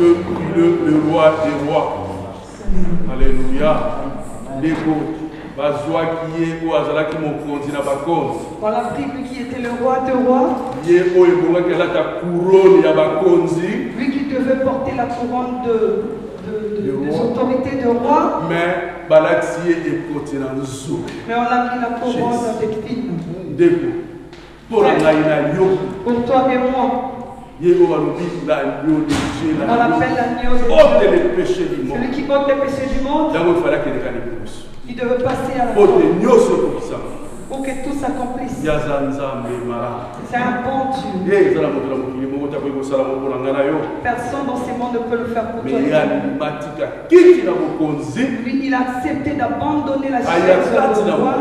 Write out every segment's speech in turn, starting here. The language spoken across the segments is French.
que le roi des rois. Alléluia. Lego, Bazwa qui est au Azala qui m'ont continué à Bakos. Voilà lui qui était le roi des rois. Lui qui devait porter la couronne des autorités de roi. Mais Balaxi est côté dans le zoo. Mais on a mis la couronne avec fine. Pour toi et moi. On l'appelle l'agneau de Dieu. Celui qui ôte les péchés du monde. Il devait passer à la croix. Pour que tout s'accomplisse. C'est un bon Dieu. Personne dans ce monde ne peut le faire pour toi. Lui, il a accepté d'abandonner la chaise de roi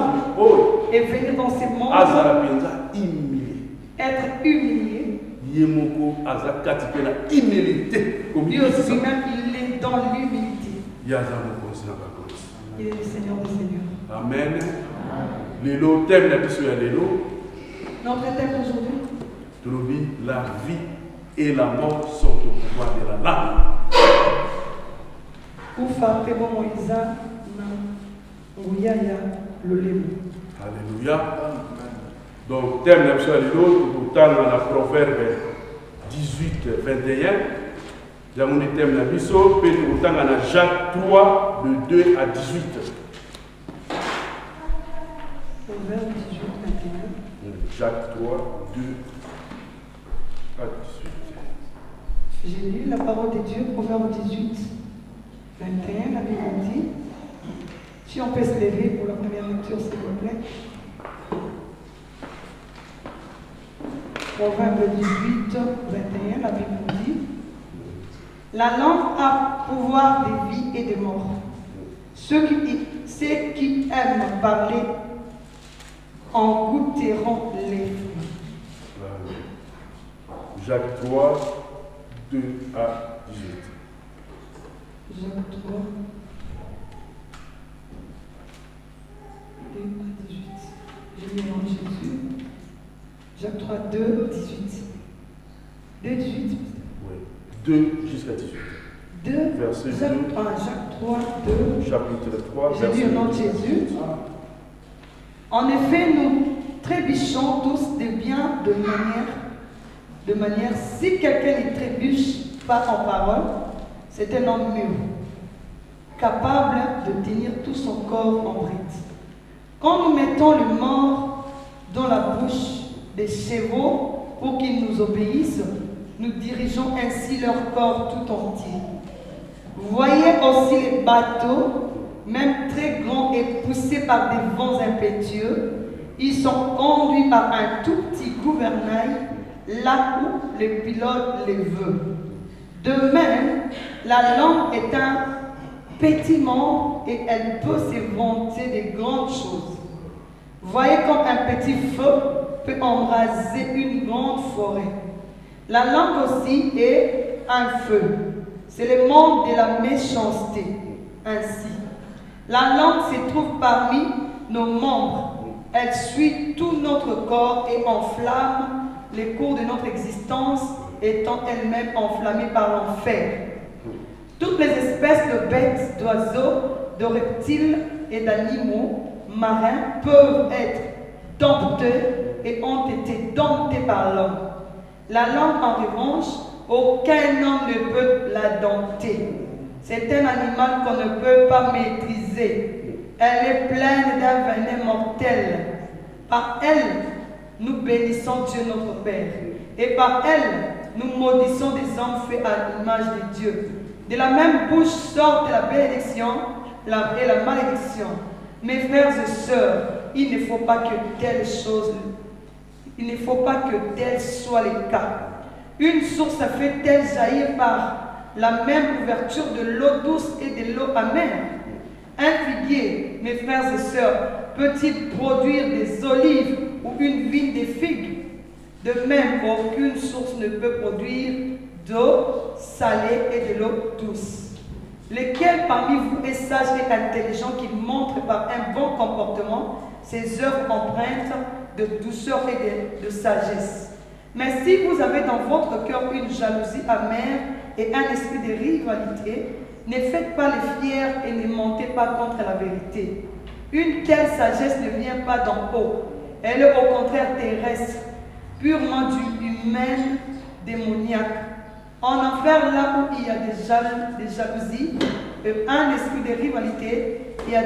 et venir dans ce monde être humilié. Lui aussi même, il est dans l'humilité. Il est le Seigneur des Seigneurs. Amen. Lélo, thème la mission à Lélo. Notre thème aujourd'hui. La vie et la mort sont au pouvoir de la langue. Ufa pebo Moïsa na nguyaya lolemo. Alléluia. Donc, thème la mission à Lélo, tout dans la Proverbe 18, 21. Nous avons le thème la mission, puis tout dans la Jacques 3, de 2 à 18. Proverbe 18, 21. Jacques 3, 2 à 18. J'ai lu la parole de Dieu, Proverbe 18, 21, la Bible dit. Si on peut se lever pour la première lecture, s'il vous plaît. Proverbe 18, 21, la Bible dit. La langue a pouvoir de vie et de mort. Ceux qui aiment parler en goûteront les fruits. Jacques 3, 2 à 18. Jacques 3, 2 à 18. J'ai mis en Jésus. Jacques 3, 2, 18. 2, 18. Oui, 2 jusqu'à 18. 2, verset 2. Jacques 3, 2. Chapitre 3, verset 2. J'ai lu au nom de Jésus. En effet, nous trébuchons tous de bien de manière, si quelqu'un y trébuche pas en parole, c'est un homme mûr, capable de tenir tout son corps en bride. Quand nous mettons le mort dans la bouche des chevaux pour qu'ils nous obéissent, nous dirigeons ainsi leur corps tout entier. Voyez aussi les bateaux, même très grands et poussés par des vents impétueux, ils sont conduits par un tout petit gouvernail, là où le pilote les veut. De même, la langue est un petit membre et elle peut se vanter de grandes choses. Voyez comme un petit feu peut embraser une grande forêt. La langue aussi est un feu. C'est le monde de la méchanceté. Ainsi, la langue se trouve parmi nos membres. Elle suit tout notre corps et enflamme les cours de notre existence, étant elle-même enflammée par l'enfer. Toutes les espèces de bêtes, d'oiseaux, de reptiles et d'animaux marins peuvent être domptés et ont été domptés par l'homme. La langue, en revanche, aucun homme ne peut la dompter. C'est un animal qu'on ne peut pas maîtriser. Elle est pleine d'un venin mortel. Par elle, nous bénissons Dieu notre Père. Et par elle, nous maudissons des hommes faits à l'image de Dieu. De la même bouche sortent la bénédiction et la malédiction. Mes frères et sœurs, il ne faut pas que telle soit le cas. Une source fait-elle jaillir par la même ouverture de l'eau douce et de l'eau amère? Un figuier, mes frères et sœurs, peut-il produire des olives ou une vigne de figues? De même, aucune source ne peut produire d'eau salée et de l'eau douce. Lequel parmi vous est sage et intelligent qui montre par un bon comportement ses œuvres empreintes de douceur et de sagesse? Mais si vous avez dans votre cœur une jalousie amère et un esprit de rivalité, ne faites pas les fiers et ne montez pas contre la vérité. Une telle sagesse ne vient pas d'en haut. Elle est au contraire terrestre, purement humaine, démoniaque. En enfer, là où il y a des jalousies, un esprit de rivalité, il y a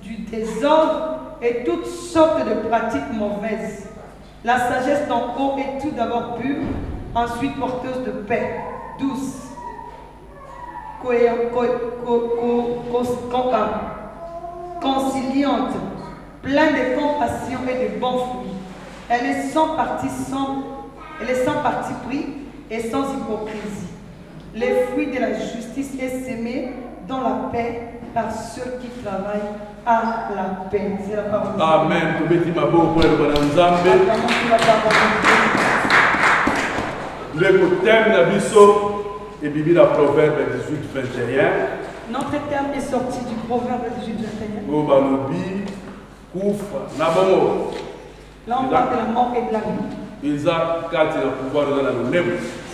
du désordre et toutes sortes de pratiques mauvaises. La sagesse d'en haut est tout d'abord pure, ensuite porteuse de paix, douce, conciliante, pleine de compassion et de bons fruits. Elle est sans parti pris et sans hypocrisie. Les fruits de la justice est sémé dans la paix par ceux qui travaillent à la paix. C'est la parole de Dieu. Amen. Le thème de Bisso est Bibi la Proverbe 18-21. Notre terme est sorti du Proverbe 18-21. Là on parle de la mort et de la vie.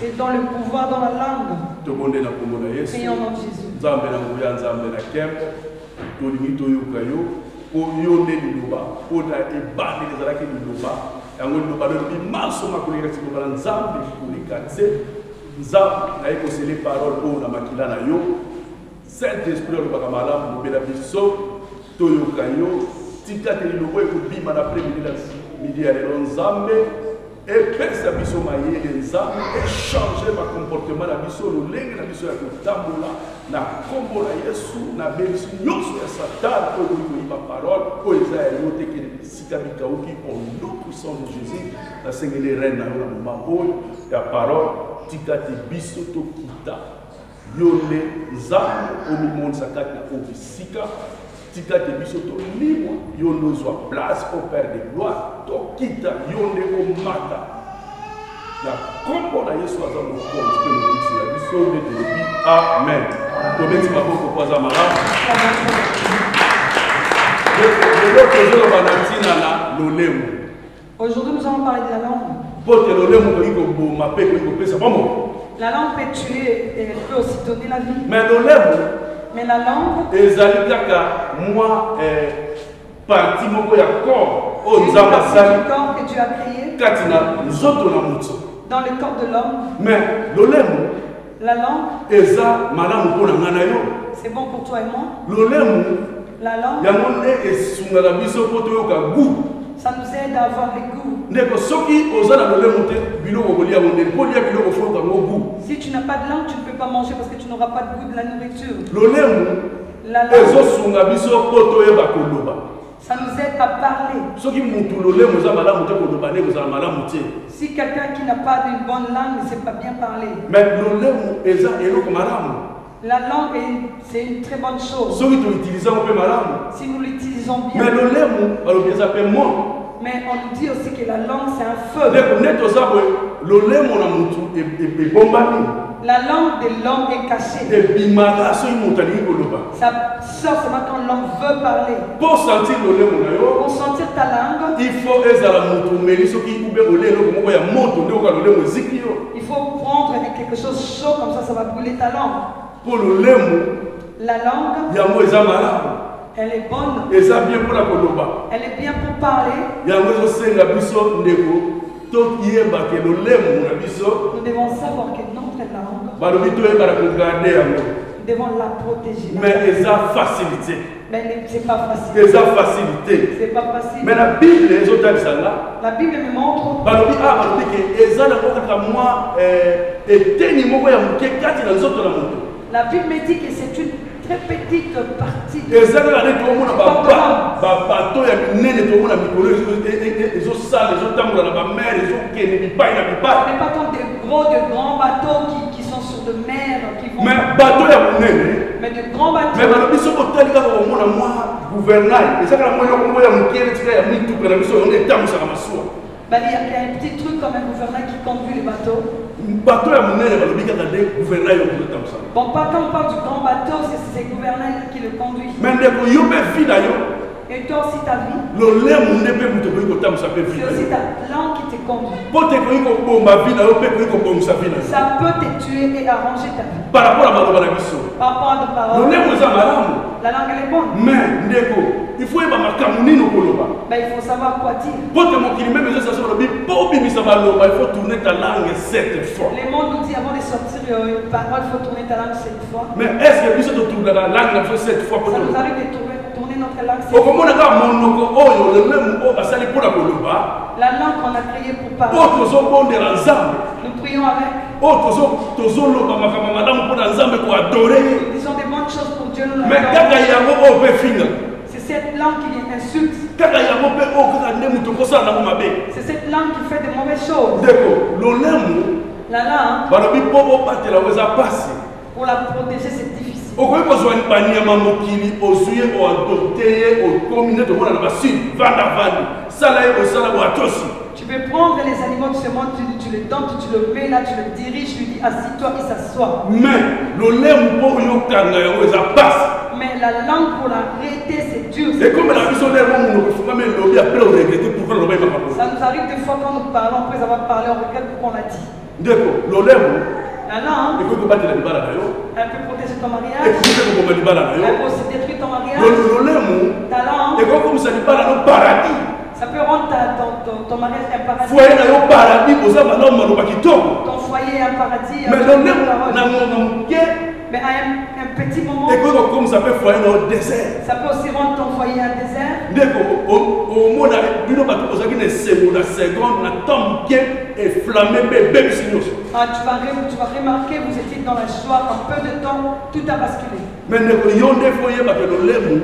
C'est dans le pouvoir dans la langue. Prions en nom de Jésus. Saint-Esprit, tika te lilobo ekobima na après-midi ya lelo nzambe epesa biso mayele nzambe echange bacomportement na biso lolenge na biso ya kotambola na nkombo na yesu na bebisi nyonso ya satane oyo okoki koyiba parole oyo eza ya yo te kende bisika bikauki au nom puissant de jésus nasengeli reine na yo na moma oyo ya parole tika te biso tokita yo nde nzambe omimonisa kati na oyo bisika tika te biso to libre yo nozwa place au père de gloire to kita yo nde omata na kombo na yesu aza mokonzi mpe mokisi na biso nde telebi amen tobeti maboko po aza malamu lelo tozoloba na ntina na lolemo. Aujourd'hui nous allons parler de la langue. Po te lolemo koki koboma mpe koki kopesa bomo. La langue peut tuer et peut aussi donner la vie. Mais lolemo mais la langue ezali kaka mwa parti moko ya corps oyo nzambe asali corps que Dieu a créé kati na nzoto na moto dans le corps de l'homme. Mais lolemo la langue eza malamu mpo na ngai na yo. C'est bon pour toi et moi. Lolemo la langue yango nde esungaka biso mpo toyoka goût. Ça nous aide à avoir les goûts. Ndeko soki oza na lolemo te biloko kolia mondele mpo lia biloko foyoka ngo goût. Si tu n'as pas de langue, tu ne peux pas manger parce que tu n'auras pas de goût de la nourriture. Lolemo la langue ezosunga biso mpo toyeba koloba. Ça nous aide à parler. Soki mutu lolemo eza malamu te koloba nde kozala malamu te. Si quelqu'un qui n'a pas d'une bonne langue ne sait pas bien parler. Mais lolemo eza eloko malamu. La langue, c'est une très bonne chose. Si nous l'utilisons bien. Mais on nous dit aussi que la langue, c'est un feu. La langue de l'homme est cachée. Ça sort seulement quand l'homme veut parler. Pour sentir ta langue, il faut prendre quelque chose chaud, comme ça va brûler ta langue. Pour le lemo, la langue, elle est bonne. Elle est bien pour parler. Nous devons savoir que notre langue, nous devons la protéger. Mais elle a facilité. Mais c'est pas facile. Elle a facilité. C'est pas facile. Mais la Bible, la Bible me montre. La Bible me dit que c'est une très petite partie de ce n'est pas comme des grands bateaux qui sont sur de mer, qui vont... Mais de grands bateaux. Il y a un petit truc comme un gouvernail qui conduit les bateaux. Bon, pas quand on parle du grand bateau, c'est le gouvernail qui le conduit. Et toi aussi ta vie. Le lait mon épée vous te voyez que tam ça peut C'est aussi ta langue qui te conduit. Pour te voyez que bon ma vie là, on peut voyez que bon sa vie là. Ça peut te tuer et arranger ta vie. Par rapport à ma biso. Par rapport à nos paroles. Le lait vous a malamu. La langue elle est bonne. Mais ndeko, il faut y avoir kamuni no koloba. Ben, il faut savoir quoi dire. Pour te montrer même les ça sur le Bible, pour bimisa baloba, il faut tourner ta langue 7 fois. Les mots nous disent avant de sortir une parole, il faut tourner ta langue 7 fois. Mais est-ce que biso de tourner la langue 7 fois pour Ça nous? nous arrive de tourner notre langue 7 Au fois. moment où monoko oyo le même o basali pour la koloba. La langue qu'on a créée pour parler. Autres sont bons de l'ensemble. Nous prions avec. Autres sont tozoloba makama madame pour l'ensemble pour adorer. Nous disons des bonnes choses pour Dieu. Nous Mais l'adorons. kaka yango o pe finga. C'est cette langue qui insulte. Kaka yango pe o kaka ndemu tokosa na mabe. C'est cette langue qui fait de mauvaises choses. Deko, lolemu La langue, balobi po obatela weza pasi. pour la protéger, c'est difficile. Okoki kozwa banyama mokili ozwi ye oadopte ye okomi nde tomona na basudi vanda vandi sala ye osala bo atosi. Tu peux prendre les animaux de ce monde, tu le donnes, tu le mets là, tu le diriges, tu lui dis assis-toi, il s'assoit. Mais lolemu mpo oyokanga yango eza pasi. Mais la langue pour l'arrêter, c'est dur. Et comme la biso lelo monoko efungami elobi après oregrete pourquoi loba ye makambo. Ça nous arrive des fois quand nous parlons, après avoir parlé, on regrette pourquoi on l'a dit. Ndeko lolemu La langue, ekoki kobatela libala na yo elle peut protéger ton mariage, ekoki mpe koboma libala na elle yo. peut aussi détruire ton mariage. Lolemu Ta langue, ekoki komisa libala no paradis. ça peut rendre ton mariage un paradis. foye na yo paradis oza malamu maloba kitoko. Ton foyer est un paradis. Mais lolemu na moke Mais à un petit moment, ekoki kokomisa mpe foye na yo désert. ça peut aussi rendre ton foyer un désert. ndeko omona bino bato ozalaki na esengo na seconde na temps moke eflame mpe ebebisi nyonso. Ah, tu vas remarquer, vous étiez dans la joie, en peu de temps, tout a basculé. me ndeko yo nde fo oyebaka lolemu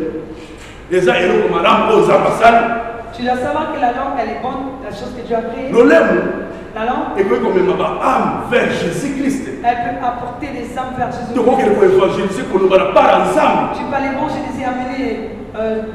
eza eloko malamu oyo nzambe asali. Tu dois savoir que la langue, elle est bonne, la chose que Dieu a créée. lolemu La langue, ekoki komema baame vers jésus christ. elle peut apporter des âmes vers Jésus. tokokende koévangélise koloba na para nzambe. Tu vas l'évangéliser, amener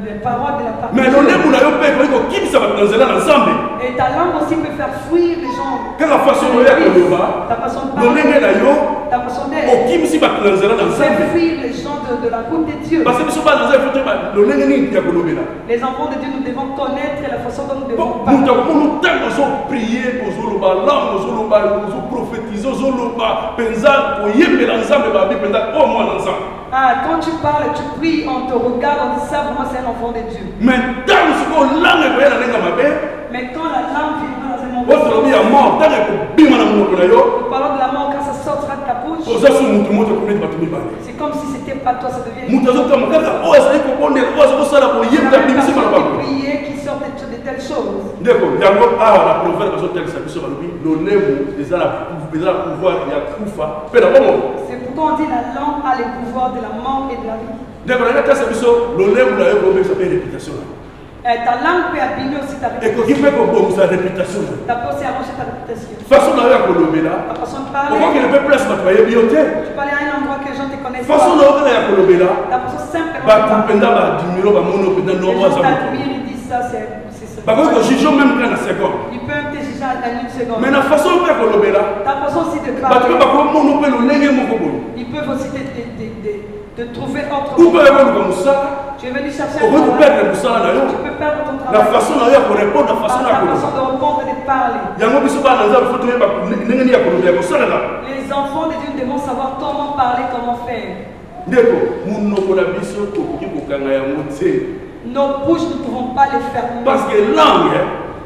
les paroles de la parole. me lolemu na yo mpe ekoki kokimisa bato na nzela na nzambe. Et ta langue aussi peut faire fuir les gens. kaka façon oyo ya koloba Ta façon de parler, lolenge na yo ta façon d'être, okimisi bato na nzela na fait nzambe. fuir les gens de la route de Dieu. parce que biso bana nzambe fo toyeba lolenge nini ya kolobela. Les enfants de Dieu, nous devons connaître la façon dont nous devons moto parler. akomona ntango ozoprie ozoloba langue ozoloba ozoprophétise ozoloba mpenza koyembela nzambe babi mpenza o mwana nzambe. Ah, quand tu parles, tu pries, on te regarde, on dit ça, vraiment c'est un enfant de Dieu. mais ntango sikoyo langue ekoya na ndenge mabe Mais quand la langue viendra dans un mauvais otolobi ya sens, mort ntango ekobima na monoko na yo nous parlons de la mort quand ça sortira de ta bouche, oza so motu moto ekometi bato mibale. c'est comme si c'était pas toi, ça devient moto azotama kaka oyo azali kobondela oyo aza kosala boyebita bimisi maloba qui prier, qui sort de telles choses. ndeko yango awa na proverbe bazotelisa biso balobi lolemu eza na pouvoir ya kufa mpe na bomoi. C'est pourquoi on dit la langue a le pouvoir de la mort et de la vie. ndeko nanga tasa biso lolemu na yo kobebisa mpe réputation na yo. Ta langue peut abîmer aussi ta ekoki réputation. mpe kobongisa réputation na yo. Ta peut aussi arranger ta réputation. façon na yo ya kolobela Ta façon de parler, okokende mpe place bato bayebi yo te. tu peux aller à un endroit que les gens te connaissent façon na pas. yo kaka ya kolobela Ta façon simplement bato de parler. mpenza badimiro bamoni mpenza Les noro gens aza moto. t'admirent, ils disent ça, c'est ça. bakoki kojuge même kaka na seconde. Ils peuvent te juger à une seconde. mais na façon mpe ya kolobela Ta façon aussi de bato mpe parler, bakomona mpe lolenge moko boye. ils peuvent aussi te trouver autre ou mpe chose. oyokoluka mosala Tu es venu chercher un okoki travail, koperdre mosala na yo tu peux perdre ton na travail. façon na yo ya korépondre na façon na ya Ta koloba. façon de répondre et de parler. yango biso bana nzambe fo toyeba ndenge nini ya koloba ya kosalela. Les enfants de Dieu devront savoir comment parler, comment faire. ndeko monoko na biso tokoki kokanga yango te Nos bouches, nous ne pouvons pas les fermer. parce que langue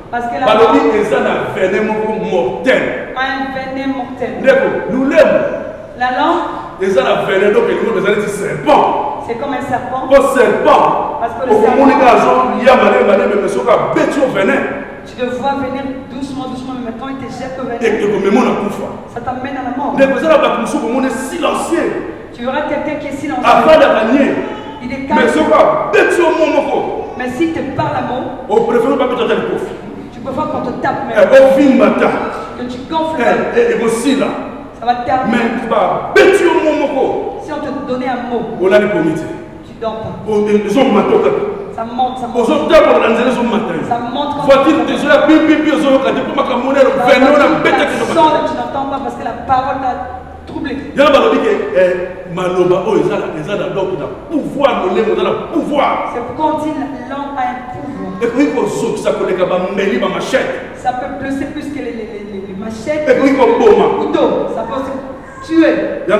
Parce que la balobi langue eza na venin moko mortel. a un venin mortel. ndeko lulemu La langue, eza na venin donc elingo eza neti serpent. c'est comme un serpent. po serpent Parce que le okomoni serpent- kaka azolia malembaleme me soki abeti yo venin Tu le vois venir doucement, mais quand il te jette le venin, ekomemo na kufa. ça t'amène à la mort. ndeko eza na bato mosusu okomoni silencieux Tu verras quelqu'un qui est silencieux. avandaka nie Il est mais calme. soki abeti yo mo moko Mais s'il te parle à mot, opréfere babeta ta likofi tu peux voir qu'on te tape même. ovimba ta Que tu gonfles même. ekosila Ça va te terminer. mais babeti yo mo moko Si on te donnait un mot, olali komi te tu dors pas. ezomata kaka Ça monte, ça monte. ozotambola na nzela ezomata yo Ça monte comme voitire tezoya pipipi ozoyoka te mpo makambo nelo vene oyo nabetaki son que tu n'entends pas parce que la parole troublé. Il y a un maloba, oh, ils ont pouvoir, pouvoir. C'est pourquoi on dit la langue a un pouvoir. Et puis, il ça peut blesser plus que les machettes. Et puis, couteau, ça peut aussi tuer. Il y a un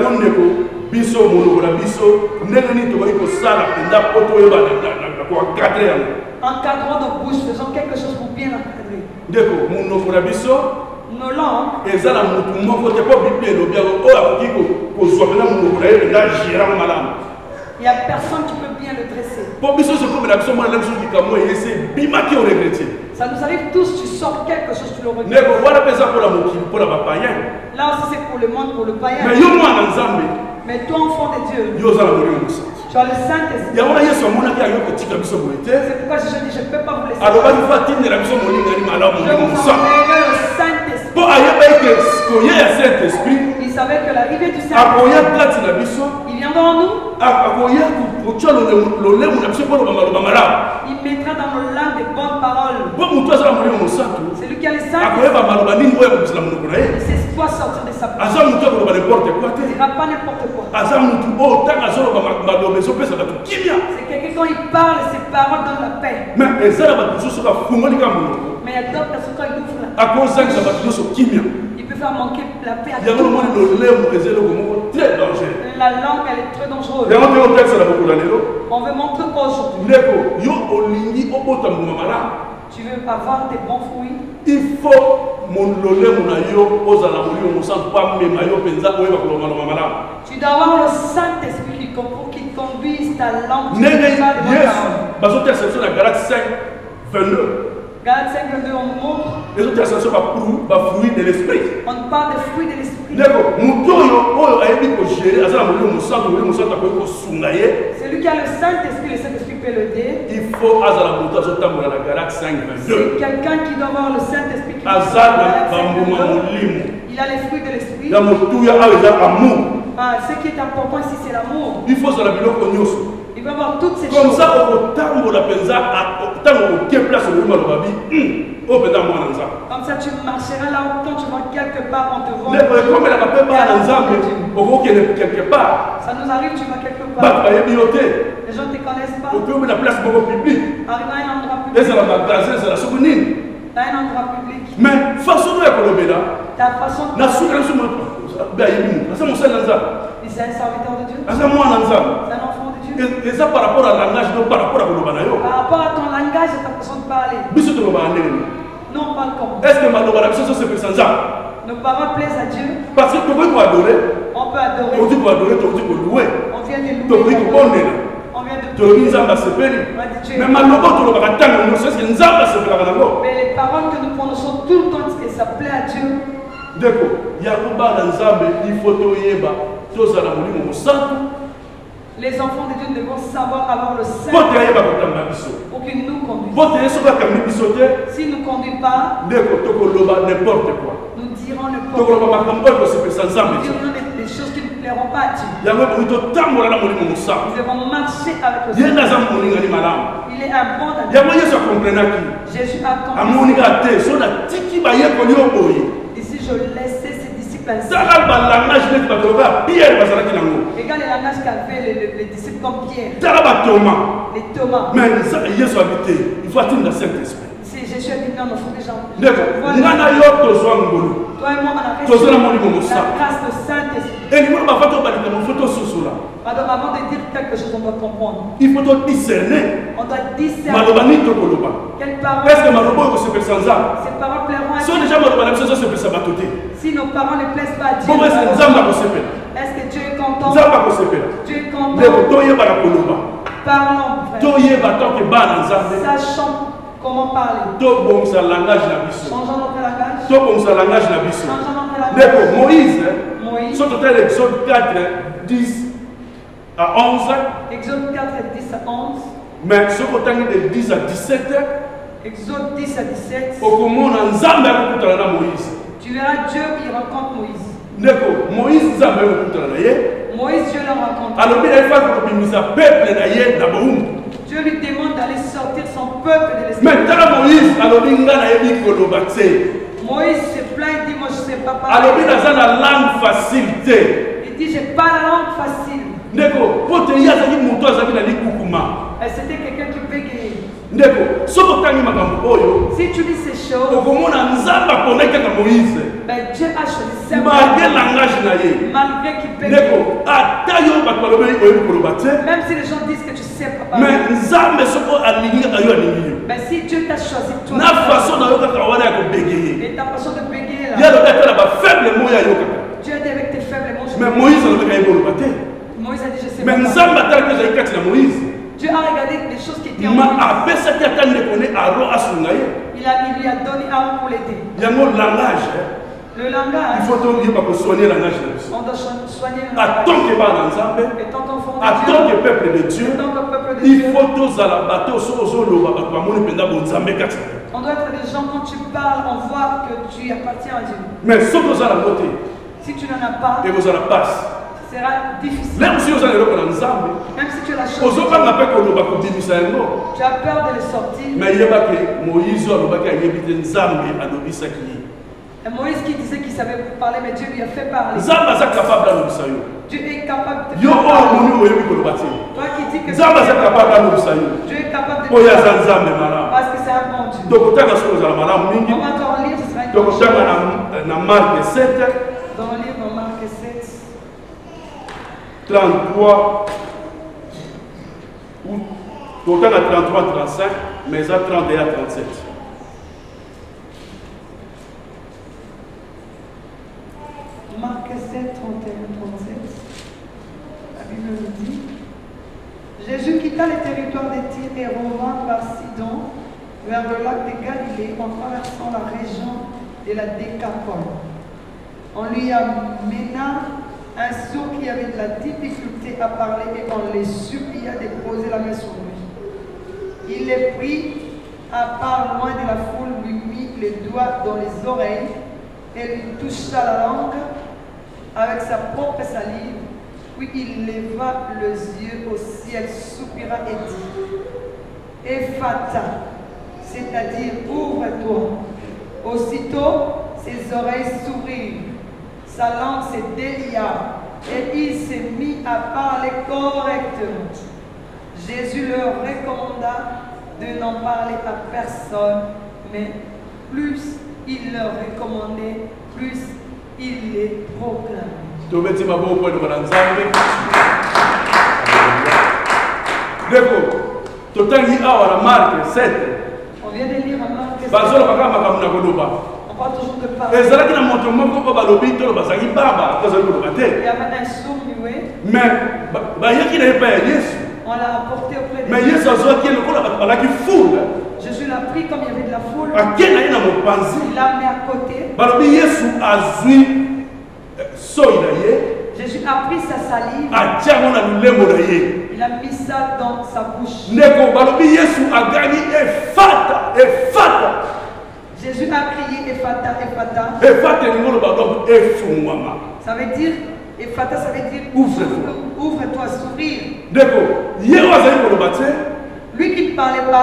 biso, encadrant nos bouches, faisons quelque chose pour bien encadrer. Nos langues. Il n'y a personne qui peut bien le dresser. Ça nous arrive tous, tu sors quelque chose, tu le regrettes. Là aussi c'est pour le monde, pour le païen. Mais toi, enfant de Dieu, tu as le Saint-Esprit. C'est pourquoi je dis, je ne peux pas vous laisser. Je vous enverrai le Saint-Esprit. Il savait que l'arrivée du Saint-Esprit, il viendra en nous. Il mettra dans nos langues des bonnes paroles. C'est lui qui a le Saint-Esprit. Il sait quoi sortir de sa bouche. Il ne dira pas n'importe quoi. C'est quelqu'un quand il parle, ses paroles donnent la paix. Mais il y a d'autres personnes quand ils ouvrent la paix, il peut faire manquer la paix à tout le monde. La langue, elle est très dangereuse. On veut montrer quoi aujourd'hui? Tu veux avoir des bons fruits? Il faut tu dois avoir le Saint-Esprit qui conduise ta langue. Tu Galates 5:22, on nous montre. Les autres ascensions par fruit de l'esprit. On parle des fruits de l'esprit. C'est lui qui a le Saint-Esprit, le Saint-Esprit peut l'aider. Il faut c'est quelqu'un qui doit avoir le Saint-Esprit. Il a les fruits de l'esprit. Ce qui est important ici, c'est l'amour. Il faut il va avoir toutes ces comme choses. Ça, comme ça, tu marcheras là quand tu vas quelque part, on te voit. Mais comme elle n'a pas quelque part. Ça nous arrive, tu vas quelque part. Les gens ne te connaissent pas. La place publique. Arrive à un endroit public. C'est la magasin, c'est la souvenir. Dans un endroit public. Mais façon de ta façon de c'est un serviteur de Dieu. C'est un enfant de Dieu. Et ça par rapport à langage, non par rapport à par rapport à ton langage et ta façon de parler. Non, on parle comment? Est-ce que ma c'est sans nos paroles plaisent à Dieu. Parce que tu peux adorer. On peut adorer. On dit qu'on adorer, on dit qu'on louer. On vient de louer. On vient de louer. Mais les paroles que nous prononçons tout le temps, que ça plaît à Dieu. Les enfants de Dieu devront savoir avoir le Saint pour qu'il nous conduise. S'il ne nous conduit pas, nous dirons n'importe quoi. Nous dirons des choses qui ne plairont pas à Dieu. Nous devons marcher avec le Seigneur. Il est un bon ami. Jésus a compris. Ici, je laissais ses disciples ainsi. Regarde les langages qu'avaient les disciples comme Pierre. Les Thomas. Mais Jésus a habité. Il faut atteindre le Saint-Esprit. Si Jésus a dit non, il faut déjà. Toi et moi, on a reçu la grâce du Saint-Esprit. Avant de dire quelque chose, on doit comprendre. Il faut discerner. On doit discerner. Quelle parole? Est-ce que ces paroles plairont à Dieu? Si nos paroles ne plaisent pas à Dieu, est-ce que Dieu est content? Dieu est content. Parlons. Sachons comment parler. Changeons notre langage. Changeons notre langage. Moïse, sur Exode 4, 10 à 11. Exode 4, 10 à 11. Mais ce côté de 10 à 17. Exode 10 à 17. Tu verras Dieu qui rencontre Moïse. Moïse, Dieu l'a rencontré. Alors, Dieu lui demande d'aller sortir son peuple de l'esclavage. Moïse se plaint et dit, moi je ne sais pas parler. Alors, il a la langue facilité. Il dit, j'ai pas la langue facile. Ndeko, pote yazaki muto azaki na likukuma. C'était quelqu'un qui bégayait. Ndeko, soko tangi makambo oyo. Si tu lis ces choses, Okomona nzamba poneka ka Moïse. Ben Dieu a choisi ça. Malgré langage na ye. Malgré qu'il bégaye. Ndeko, atayo bakolobe oyo kolobate. Même si les gens disent que tu sais pas parler. Mais nzambe soko alingi ayo alingi. Ben si Dieu t'a choisi toi. Na façon na yo kaka wana ya kobégayer. Et ta façon de bégayer là. Ya lo kaka ba faible moya yo kaka. Dieu était avec tes faibles mots. Mais Moïse a le kolobate. Moïse a dit je sais mais pas. Mais nzamba tala que j'ai kati na Moïse. Dieu a regardé les choses qui étaient en Moïse. Il lui a donné Aaron pour l'aider. Il y a un langage. Le langage. Il faut donc soigner le langage. On doit soigner le langage. En tant que parent d'ensemble, en tant que peuple de Dieu, il faut tous à la bateau, on doit être des gens, quand tu parles, on voit que tu appartiens à Dieu. Mais si vous avez la beauté, si tu n'en as pas, et vous avez la passe. Ce sera difficile. Même si vous avez même si tu as la chose, tu as peur de les sortir. Mais il y a que Moïse et Moïse qui disait qu'il savait parler, mais Dieu lui a fait parler. Dieu est capable de faire parler. Toi qui dis que Dieu est capable de faire parler. Parce que c'est un bon Dieu. On va encore lire, ce sera une bonne chose. Dans Marc 7. Dans le livre Marc 7. 33 ou autant à 33 35 mais à 31 37. Marc 7 31 37. La Bible nous dit Jésus quitta les territoires des Tyr et revint par Sidon vers le lac de Galilée en traversant la région de la Décapole. On lui amena un sourd qui avait de la difficulté à parler et on les supplia de poser la main sur lui. Il les prit à part loin de la foule, lui mit les doigts dans les oreilles et lui toucha la langue avec sa propre salive. Puis il leva les yeux au ciel, soupira et dit Ephata, c'est-à-dire ouvre-toi. Aussitôt ses oreilles s'ouvrirent. Sa langue se délia et il s'est mis à parler correctement. Jésus leur recommanda de n'en parler à personne, mais plus il leur recommandait, plus il les proclamait. On vient de lire en Marc 7. On parle toujours de parler. Il y avait un sourd muet. Mais on l'a apporté auprès de mais Jésus l'a pris comme il y avait de la foule. Il l'a mis à côté. Jésus a pris sa salive. Il a mis ça dans sa bouche. Jésus a crié Ephata, Ephata. Ça veut dire, Ephata, ça veut dire ouvre-toi, sourire. Lui qui ne parlait pas,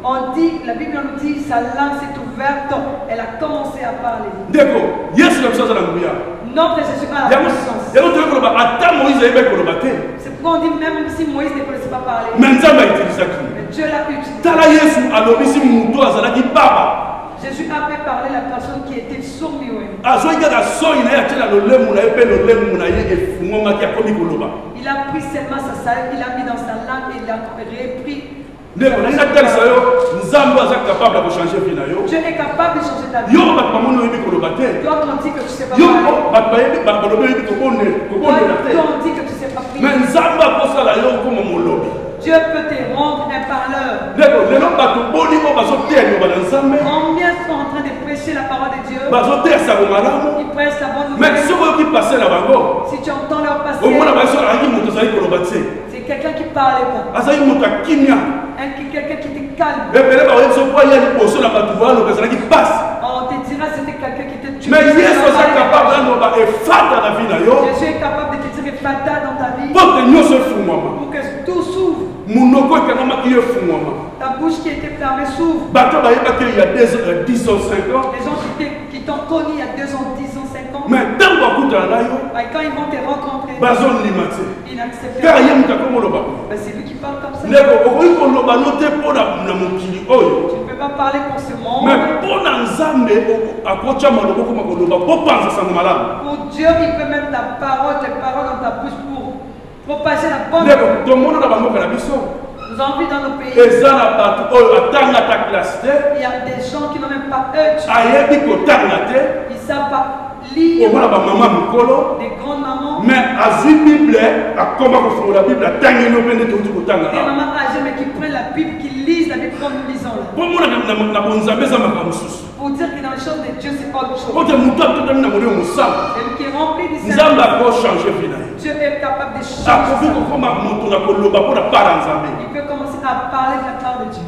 on dit, la Bible nous dit, sa langue s'est ouverte, elle a commencé à parler. Notre Jésus a la puissance. C'est pourquoi on dit même si Moïse ne connaissait pas parler, mais Dieu l'a utilisé. Jésus a fait parler la personne qui était sourd-muet. Il a pris seulement sa salive, il a mis dans sa langue et il a repris. Dieu est capable de changer ta vie. Toi, on dit que tu ne sais pas parler. Toi, on dit que tu ne sais pas prier. Dieu peut te rendre un parleur. Combien sont en train de prêcher la parole de Dieu? Ils prêchent la bonne nouvelle. Si tu entends leur passer, c'est quelqu'un qui parle pas. Quelqu'un qui te calme. On te dira c'était quelqu'un qui te tue. Mais Jésus est capable de te dire Fata dans ta vie. Pour que tout s'ouvre. Ta bouche qui était fermée s'ouvre. Il y a 10 ans, 5 ans. Les gens qui t'ont connu il y a 2 ans, 10 ans, 5 ans. Mais quand ils vont te rencontrer, ils n'acceptent pas. C'est lui qui parle comme ça. Tu ne peux pas parler pour ce monde. Pour Dieu, il peut mettre ta parole, tes paroles dans ta bouche pour propager la bonne. Nous avons vu dans nos pays. Il y a des gens qui n'ont même pas eux. Ils ne savent pas lire. Des grandes mamans. Mais à la Bible, la Bible, des mamans âgées mais qui prennent la Bible, qui lisent la Bible comme nous lisons là. Pour dire que dans les choses de Dieu, c'est pas autre chose. Celui qui est rempli du Saint-Esprit. Dieu est capable de changer. Il peut commencer à parler de la part de Dieu.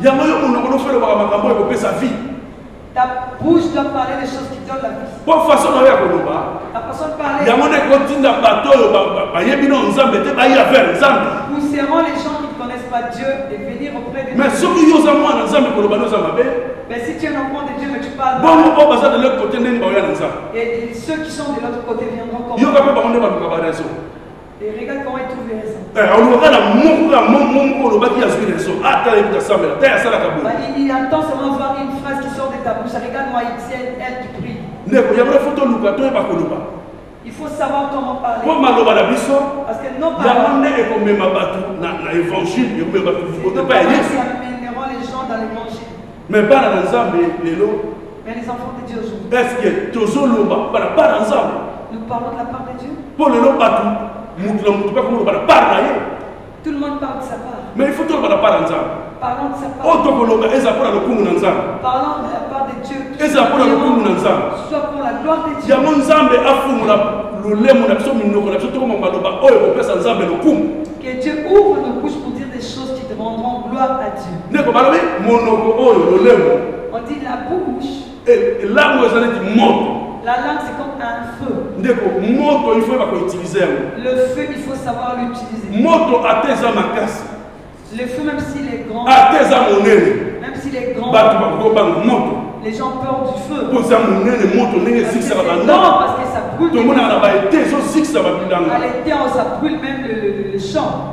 Ta bouche doit parler des choses qui donnent la vie. La façon de parler. Pousseront les gens qui ne connaissent pas Dieu de venir auprès de Dieu. Mais si tu es un enfant de Dieu, mais tu parles mal. Et ceux qui sont de l'autre côté viendront comme toi. Et regarde comment ils trouvent les raisons. Il attend seulement voir une phrase qui sort de ta bouche. Regarde-moi, il tient elle qui prie. Il faut savoir comment parler. Parce que nos paroles, amèneront les gens dans l'évangile. Mais les enfants de Dieu aujourd'hui, nous parlons de la part de Dieu. Tout le monde parle de sa part. Mais il faut que tu parles de ça. Parlons de sa part. Parlons de la part de Dieu. Soit pour la gloire de Dieu. Que Dieu ouvre nos bouches pour dire des choses qui te rendront gloire à Dieu. On dit la bouche. La langue, c'est comme un feu. Le feu, il faut savoir l'utiliser. Le feu, même s'il est grand, même s'il est grand, les gens peur du feu. Non, parce que ça brûle. À l'été, ça brûle même le champ.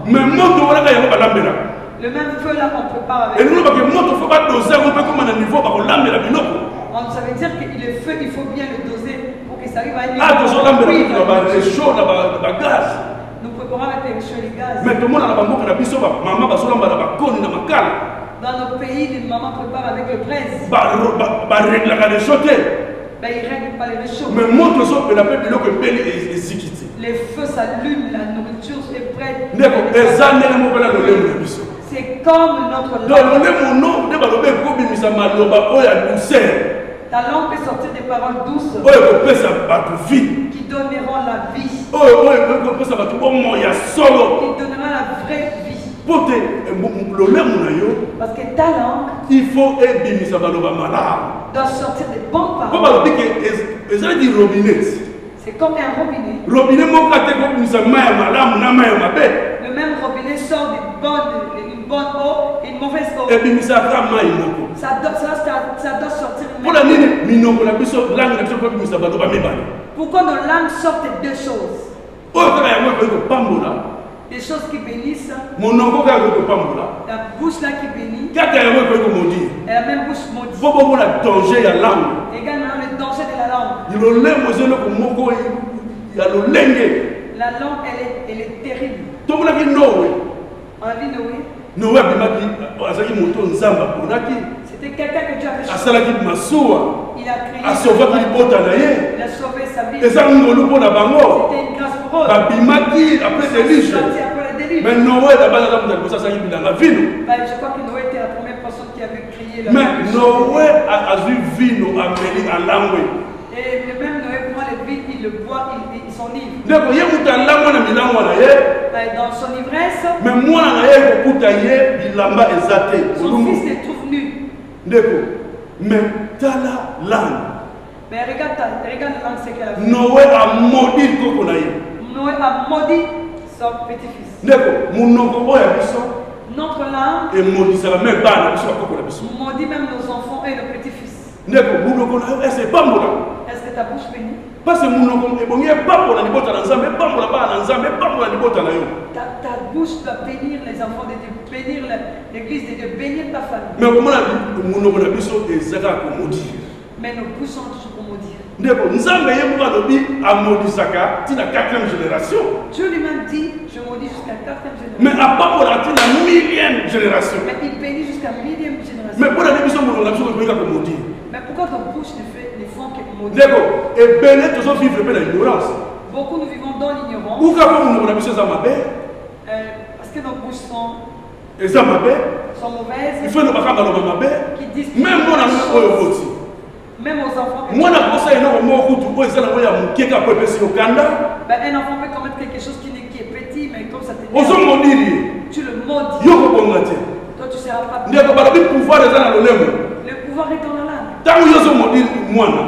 Le même feu là qu'on prépare avec. Ça veut dire que le feu, il faut bien le doser pour que ça arrive à une nous préparons avec les réchauds et les gaz. Dans nos pays, les mamans préparent avec le braise. Ils ne règlent pas les réchauds. Les feux s'allument, la nourriture est prête. C'est comme notre langue. Ta langue peut sortir des paroles douces qui donneront la vie. Qui donneront la vraie vie. Parce que ta langue il faut doit sortir des bonnes paroles. C'est comme un robinet. Le même robinet sort une bonne eau et une mauvaise eau. Ça doit sortir une Pourquoi nos langues sortent deux choses? Des choses qui bénissent. La bouche là qui bénit. Et la même bouche maudite. Également le danger de la langue. La langue, elle est terrible. On a vu Noé. C'était quelqu'un que Dieu avait choisi. Il a créé. Il a sauvé sa vie. C'était une grâce pour eux. Mais Noé, je crois que Noé était la première personne qui avait crié la vie. Noé a vu vino à langue. Et même Noé, pour les vins, il le boit, ils sont ivres. Dans son ivresse, son fils les trouve nus. Mais tu as la langue. Mais regarde la langue, c'est qu'elle a fait. Noé a maudit son petit-fils. Notre langue et maudit la même balle, maudit même nos enfants et nos petits-fils. Est-ce que ta bouche bénit? Parce que ta bouche doit bénir les enfants de Dieu, bénir l'église de Dieu, bénir ta famille. Mais nos bouches sont toujours pour maudire. Dieu lui-même dit, je maudis jusqu'à 4e génération. Mais à part pour la 1000e génération. Mais il bénit jusqu'à 1000e génération. Mais pour la maudire. Mais pourquoi ton bouche ne font que maudire? Et béni toujours vivre dans l'ignorance. Beaucoup nous vivons dans l'ignorance. Parce que nos bouches sont mauvaises. Il faut qui disent même mon amour. Même aux enfants. Moi, un enfant peut commettre quelque chose qui est petit, mais comme ça te tu le maudis. Toi, tu ne seras pas bien. Le pouvoir est dans la langue.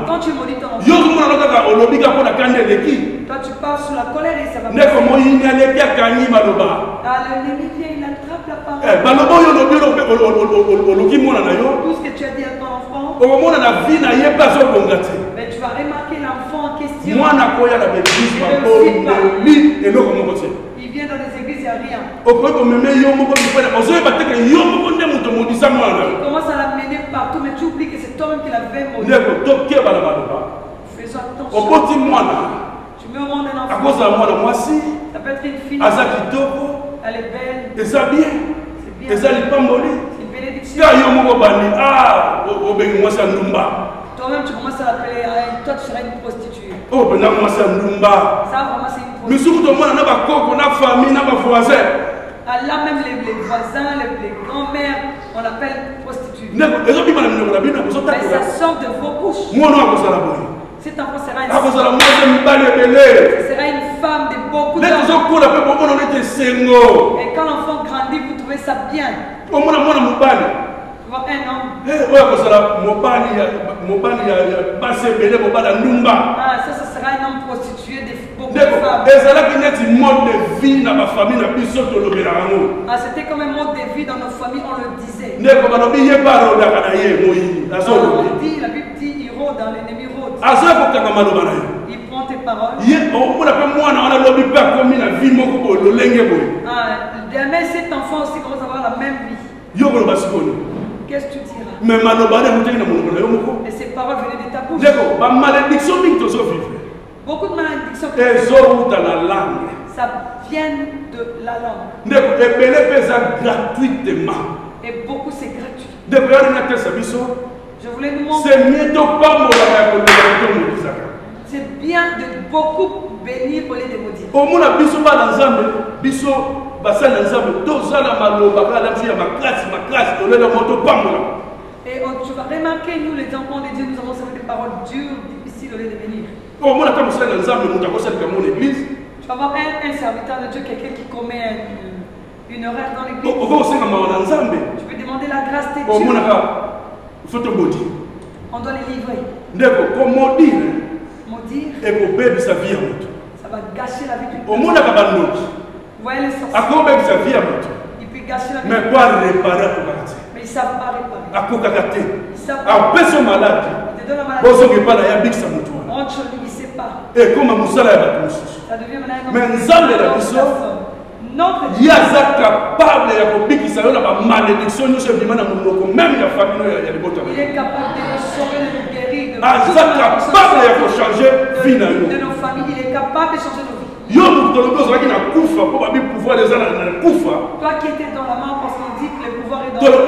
Quand tu maudis ton enfant, toi, tu pars sous la colère et ça va passer. L'ennemi vient, il attrape la parole. Tout ce que tu as dit à ton enfant, mais tu vas remarquer l'enfant en question. Il vient dans les églises, il n'y a rien. Il commence à l'amener partout, mais tu oublies que c'est toi-même qui l'avais maudit. Faisons attention. Tu mets au monde un enfant. Ça peut être une fille. Elle est belle. C'est bien. C'est une bénédiction. Toi-même, tu commences à l'appeler, toi, tu seras une prostituée. Ça, vraiment, c'est une prostituée. Là, même les voisins, les grands-mères, on l'appelle prostituée. Mais ça sort de vos bouches. Cet enfant sera une femme de beaucoup d'hommes. Et quand l'enfant grandit, vous trouvez ça bien. Un homme. Ça sera un homme prostitué de beaucoup de femmes. C'était comme un mode de vie dans nos familles, on le disait. La Bible dit, il rôde dans l'ennemi rôde. Il prend tes paroles. Demain, cet enfant aussi commence à avoir la même vie. Qu'est-ce que tu diras? Et ces paroles venaient de ta bouche. Beaucoup de malédictions. Ça vient de la langue. Et beaucoup c'est gratuit. Je voulais nous montrer. C'est bien de beaucoup bénir au lieu de maudire. Et tu vas remarquer, nous les enfants de Dieu, nous avons servi des paroles dures, difficiles au lieu de bénir. Tu vas voir un serviteur de Dieu, quelqu'un qui commet une erreur dans l'église. Tu peux demander la grâce de Dieu. On doit les livrer. Maudire. Ça va gâcher la vie du peuple. Vous voyez les sorciers. Il peut gâcher la vie. Mais ils ne savent pas réparer. Ils savent pas. Ils te donnent la maladie. On te lui, il ne sait pas. Ça devient maintenant un homme. Notre Dieu. Il est capable de sauver, de nous guérir, de nos familles. Il est capable de changer nos vies. Toi qui étais dans la mort parce qu'on dit que le pouvoir est dans la mort.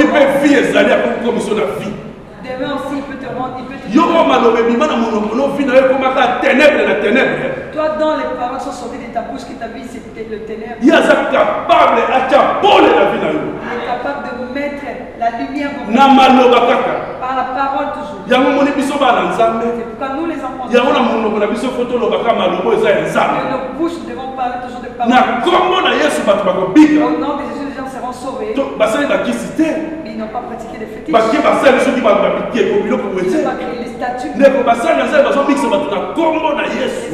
Demain aussi, il peut te rendre, il peut te toi, dans les paroles sont sorties de ta bouche, que ta vie c'était le ténèbre. Il est capable de mettre la lumière par la parole toujours. C'est pourquoi nous les enfants de nos bouches devons parler toujours de paroles. Au nom de Jésus, les gens seront sauvés. Mais ils n'ont pas pratiqué les fétiches. Ils n'ont pas créé les statues. Les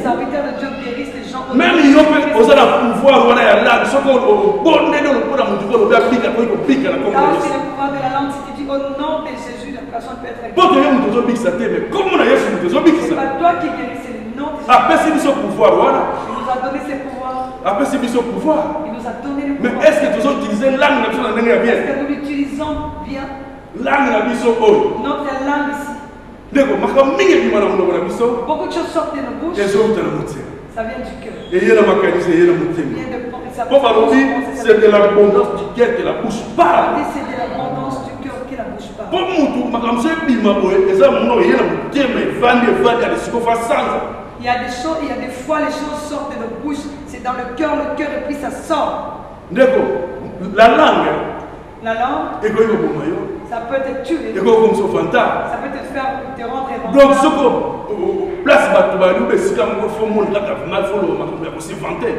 serviteurs de Dieu guérissent les gens. Même ils ont pouvoir le pouvoir de la langue, si tu dis au nom de Jésus, la personne peut être guérie. mais comment on a C'est pas toi qui guéris, c'est le nom de Jésus. après c'est ce pouvoir voilà Il nous a donné ses pouvoirs. après c'est ce pouvoir Il nous a donné le mais pouvoir. est-ce que tu as utilisé langue nationale bien Est-ce que nous l'utilisons bien? langue na biso oyo Notre langue ici. ndeko makambo mingi ebima na monoko na biso Beaucoup de choses sortent de nos bouches. ezouta na motema Ça vient du cœur. eye na makanisi eye na Ça motema vient de ça po balobi c'est de l'abondance du cœur que la bouche parle c'est de l'abondance du cœur que la bouche parle. po mutu makambo so ebima boye eza mono eye na motema evandi ale sikofa sanza Il y a des choses, il y a des fois les choses sortent de nos bouches. C'est dans le cœur et puis ça sort. ndeko la langue La langue, ekoki koboma yo ça peut te tuer. ekoki komisa ofanta Ça peut te faire te rendre donc éventuel. soko place bato baluba esika moko fo moni kaka mal foloba makambo ya kosivante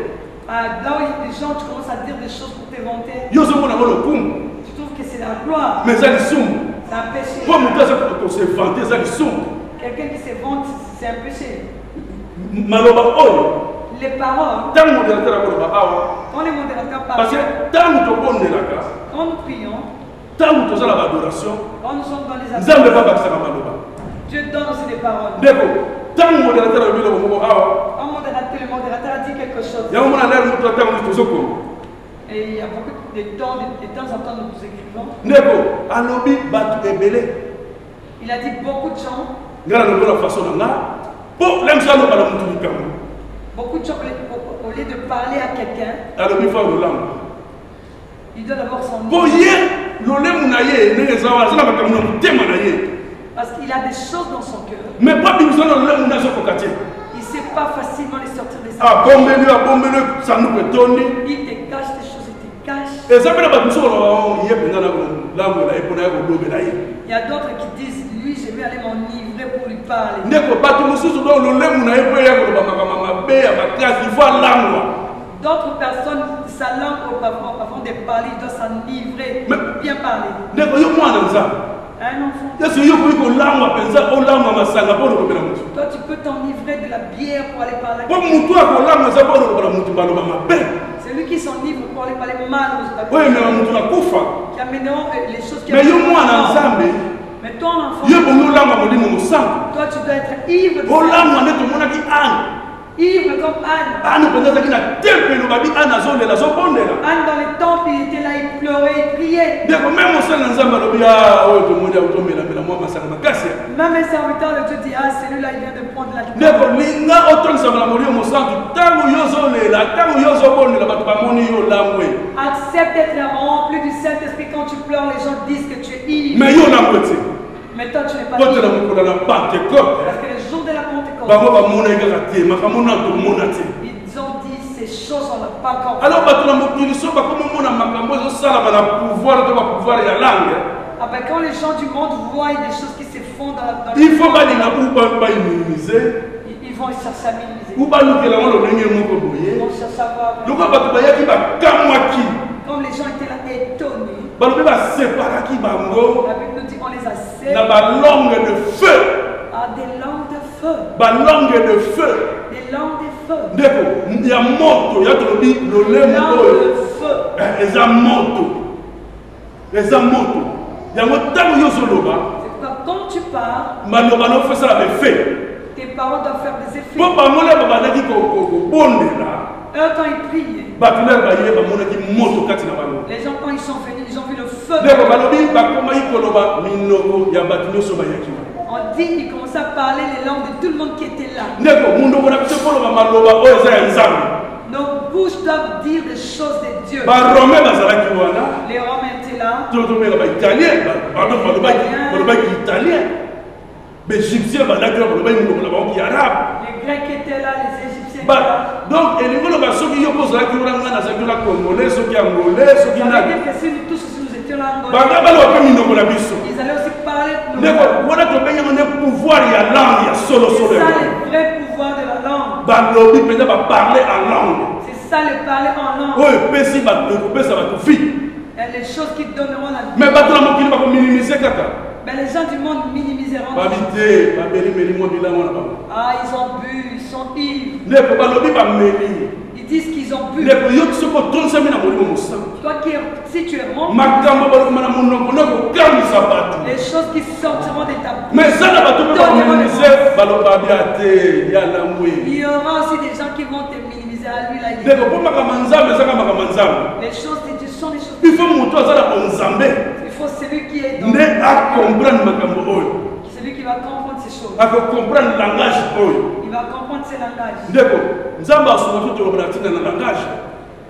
Là où il y a des gens, tu commences à dire des choses pour te vanter. yo ozomona ngo lokumu Tu trouves que c'est la gloire. mais eza lisumu C'est un péché. po moto aza kosevante eza lisumu Quelqu'un qui se vante, c'est un péché. maloba oyo Les paroles, ntango modérateur akoloba awa quand les modérateurs parce que parlent, ntango tobondelaka quand nous prions, ntango toza na badoration quand nous sommes dans les nzambe affaires, babakisaka maloba Dieu donne aussi des paroles. ndeko ntango modérateur alobi lobo moko awa Quand le modérateur a dit quelque chose, yango mona lere moto ntango moto tozokoma et il y a beaucoup de temps en temps nous écrivons, ndeko alobi bato ebele il a dit beaucoup de gens, ngai na lobola façon na nga mpo lemso aloba na motu likambo beaucoup de gens, au lieu de parler à quelqu'un, alobi fa lolamo il doit d'abord son mpo livre. ye lolemu na ye ndenge eza wana aza na makambo na motema na ye Parce qu'il a des choses dans son cœur. mais mpo bimiso na lolemu na ezokoka te Il ne sait pas facilement les sortir de sa abombeli sanduku etondi Il te cache des choses, il te cache. eza mpe na bato mosusu baloba ye mpenza na kolambola ye mpona ye kolobela ye Il y a d'autres qui disent, lui, je vais aller m'enivrer pour lui parler. ndeko bato mosusu do lolemu na ye mpo ya koloba makambo mabe ya makasi ifo alangwa D'autres personnes, sa langue avant de parler, il doit s'enivrer pour bien parler. ndeko yo mwana nzambe Un enfant. yesu yo koki kolangwa mpenza olangwa masanga mpo olobela motu Toi, tu peux t'enivrer de la bière pour aller parler. mpo motu akolangwa eza mpo olobela motu baloba mabe C'est lui qui s'enivre pour aller parler mal aux oyo emema motu na kufa qui amèneront les choses qui me yo mwana nzambe Mais ton enfant, ye bongi olangwa molimo mosantu toi, tu dois être ivre de olangwa nde tomonaki ane ivre comme Anne. ane mpenza azalaki na tempelo babi ane azolela azobondela Anne dans le temple, il était là, il pleurait, il priait. ndeko meme mosali na nzambe alobi oyo tomoni automelamela mwa masanga makasi Même un serviteur de Dieu dit, ah, celui-là, il vient de prendre la ndeko linga otondisamela molimo mosantu ntango yo ozolela ntango yo ozobondela bato bamoni yo olangwe Accepte d'être rempli du Saint-Esprit. Quand tu pleures, les gens disent que tu es ivre. me yo olangwe te Mais toi, tu n'es pas kotela ivre. mokolo na pentecote Parce que le jour de la Pentecôte, bango bamonaki kaka te makambo na tomona te ils ont dit ces choses, on n'a pas encore alors bato na mokili so bakomomona makambo ezosalama na pouvoir to bapouvoir ya langue Ah ben, quand les gens du monde voient des choses qui se font dans la il faut balinga ou baiminimise ils vont chercher à minimiser. ou balukela ngo lolenge moko boye Ils vont chercher à voir. lokola bato bayaki bakamwaki Comme les gens étaient là étonnés, balobi baseparaki bango la Bible nous dit on les a séparés na balongue de feu à des langues de feu. balongue de feu Des langues de feu. ndeko ya moto ya tolobi lolemo Langues oyo de feu. eza moto eza moto yango ntango yo ozoloba C'est pourquoi quand tu parles, maloba nofesala befe tes paroles doivent faire des effets. mpo bangole babandaki kobondela Eux, quand ils priaient, bato lere baye bamonaki moto kati na bango les gens, quand ils sont venus, ils ont vu le feu. ndeko balobi bakomaki koloba minoko ya bato nyonso bayaki wana On dit qu'ils commençaient à parler les langues de tout le monde qui était là. ndeko munoko na biso koloba maloba oyo eza ya nzambe Nos bouches doivent dire des choses de Dieu. barome bazalaki wana Les Romains étaient là. totomela baitalien balobaki italien baegyptien balaki wana balobaki monoko na bango kiarabe Les Grecs étaient là, les Égyptiens étaient là. donc elingi oloba soki yo mpo ozalaki wana ngai nazalaki wana congolais soki angolais soki Ça veut nani dire que si nous tous aussi nous étions là, en banga baloba mpe minoko na biso ils allaient aussi parler de nous. ndeko wana tobenyango nde pouvoir ya langue ya solosolo C'est ça le vrai pouvoir de la langue. balobi mpenza baparle en langue C'est ça le parler en langue. oyo epesi bato ekopesa bato vie Et les choses qui donneront la vie. me bato na mokili bakominimize kaka Mais les gens du monde minimiseront. babi te babelimeli mwa bilango na bango Ah, ils ont bu, ils sont ivres. ndeko balobi bameli Ils disent qu'ils ont bu. Toi Toi si tu es rempli, les choses qui sortiront de ta bouche. Il y aura aussi des gens qui vont te minimiser à lui. Les choses de Dieu sont des choses. Il faut celui qui est dans celui qui va comprendre ces choses. Il va comprendre ces langages.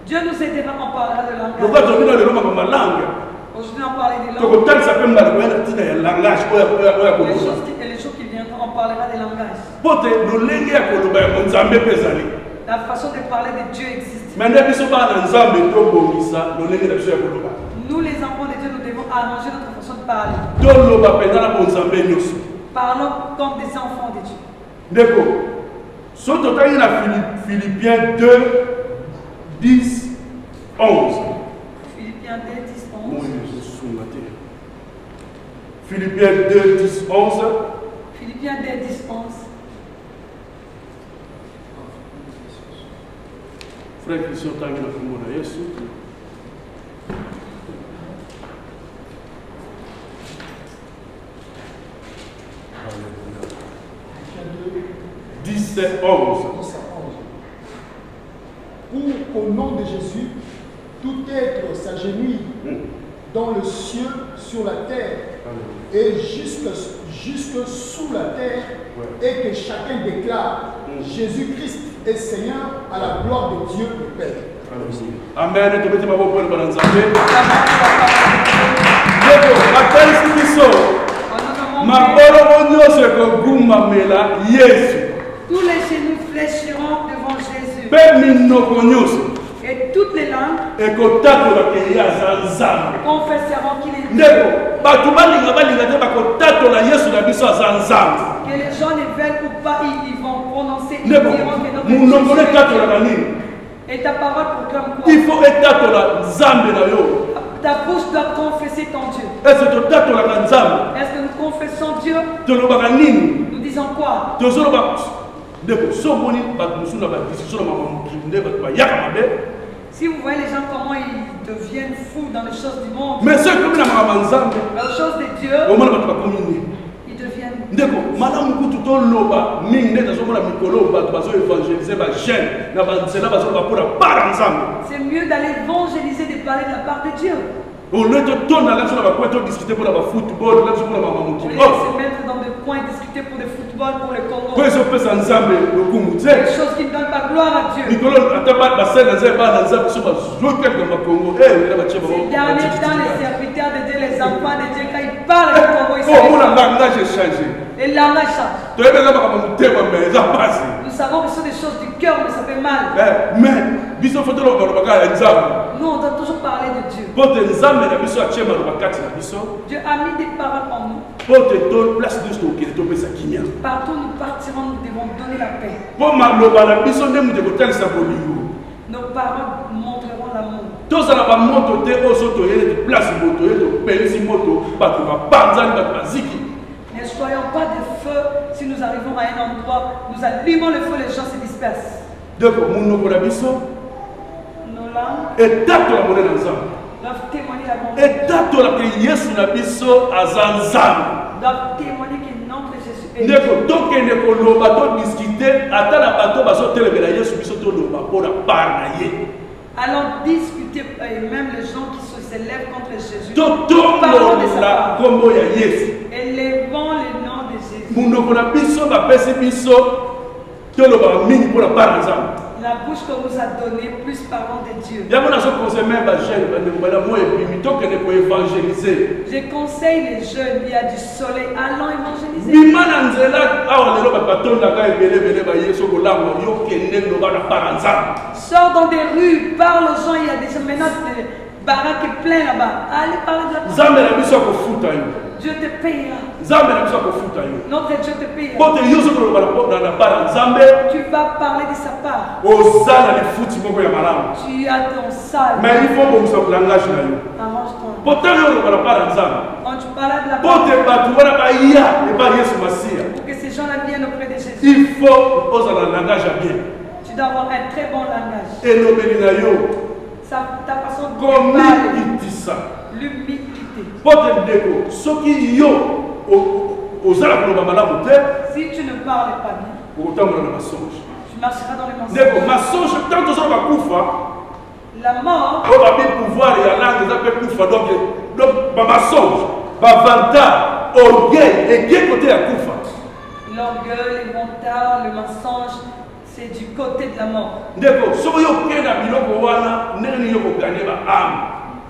Dieu nous aidera, on parlera de langage. Aujourd'hui, on parlait des langues. Les jours qui viendront, on parlera des langages. La façon de parler de Dieu existe. Nous, les enfants de Dieu, nous devons arranger notre façon de parler. Parlons comme des enfants de Dieu. Philippiens 2, 10, 11. Philippiens 2, 10, 11. Philippiens 2, 10, 11. Philippiens 2, 10, 11. Frère Christian, tu as mis la commande à Jésus. Alléluia. 10, 11. Pour qu'au nom de Jésus, tout être s'agenouille dans le ciel, sur la terre et jusque sous la terre, et que chacun déclare Jésus-Christ est Seigneur à la gloire de Dieu le Père. Amen. Tous les genoux fléchiront devant Jésus. Et toutes les langues confesseront qu'il est Dieu. Que les gens ne veulent ou pas, ils vont prononcer, ils diront que notre Dieu. Et ta parole proclame quoi? Il faut ta bouche doit confesser ton Dieu. Est-ce que nous confessons Dieu? Nous disons quoi? Si vous voyez les gens comment ils deviennent fous dans les choses du monde, mais ceux qui dans les choses de Dieu, ils deviennent. C'est mieux d'aller évangéliser, de parler de la part de Dieu. Au lieu de discuter pour le football, se mettre dans des coins et discuter pour le football, pour le Congo. Des choses qui ne donnent pas gloire à Dieu. Ces derniers temps, les serviteurs de Dieu, les enfants de Dieu, quand ils parlent du Congo, ils savent. Et le langage change. Nous savons que ce sont des choses du cœur, mais ça fait mal. Nous, on doit toujours parler de Dieu. Dieu a mis des paroles en nous. Partout où nous partirons, nous devons donner la paix. Nos paroles montreront l'amour. Ne soyons pas de feu. Si nous arrivons à un endroit, nous allumons le feu, les gens se dispersent. Nos langues doivent témoigner la bonté. Doivent témoigner que notre Jésus est Dieu. Allons discuter, même les gens qui se lèvent contre Jésus. Parlons de sa part. Élevons le nom de Jésus. La bouche qu'on nous a donnée, plus parlons de Dieu. Je conseille les jeunes, il y a du soleil, allons évangéliser. Sors dans des rues, parle aux gens, il y a déjà maintenant des baraques pleines là-bas. Allez parler de la parole. Dieu te payera. Notre Dieu te payera. Tu vas parler de sa part. Tu as ton salle. Mais il faut que nous soyons langage. Arrange-toi. Quand tu parles de la parole, pour que ces gens-là viennent auprès de Jésus, il faut oser le langage bien. tu Tu dois avoir un très bon langage. Et l'obélinayo. Ta façon de Comme parler. l'humilité. L'humilité. Potendeko, soki yo ozala koloba malamu te. Si tu ne parles pas bien, okotambola na mensonge. tu marcheras dans les mensonges. Ndeko mensonge tant ozala bakufa. La mort. oyo babi pouvoir ya langue eza mpe kufa donc bamensonge bavanta orgueil eke kote ya kufa. L'orgueil, les vantards, le mensonge, c'est du côté de la mort. Ndeko soki yo okenda biloko wana ndenge nini yo kokanye baame.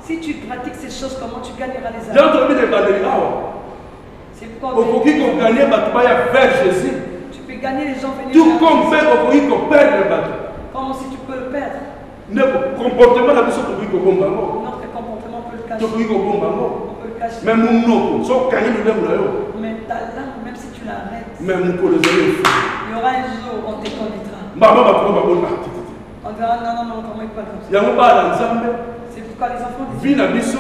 Si tu pratiques ces choses, comment tu gagneras les âmes? yango tolobi na ebandeli awa C'est pourquoi okoki kokanye bato baya vers Jésus. tu peux gagner les gens venus tout comme mpe okoki koperdre bato. comme aussi tu peux le perdre. ndeko comportement na biso tokoki kobomba yango. Notre comportement peut le cacher. tokoki kobomba yango. On peut le cacher. me monoko so okangi lolemo na yo. Mais ta langue, même si tu l'arrêtes, me mokolo ezali efu. il y aura un jour où on te connaîtra. mbaba bato ngo babona tititi. On dira non, comment il parle comme ça. yango bana nzambe C'est pourquoi les enfants de vi na biso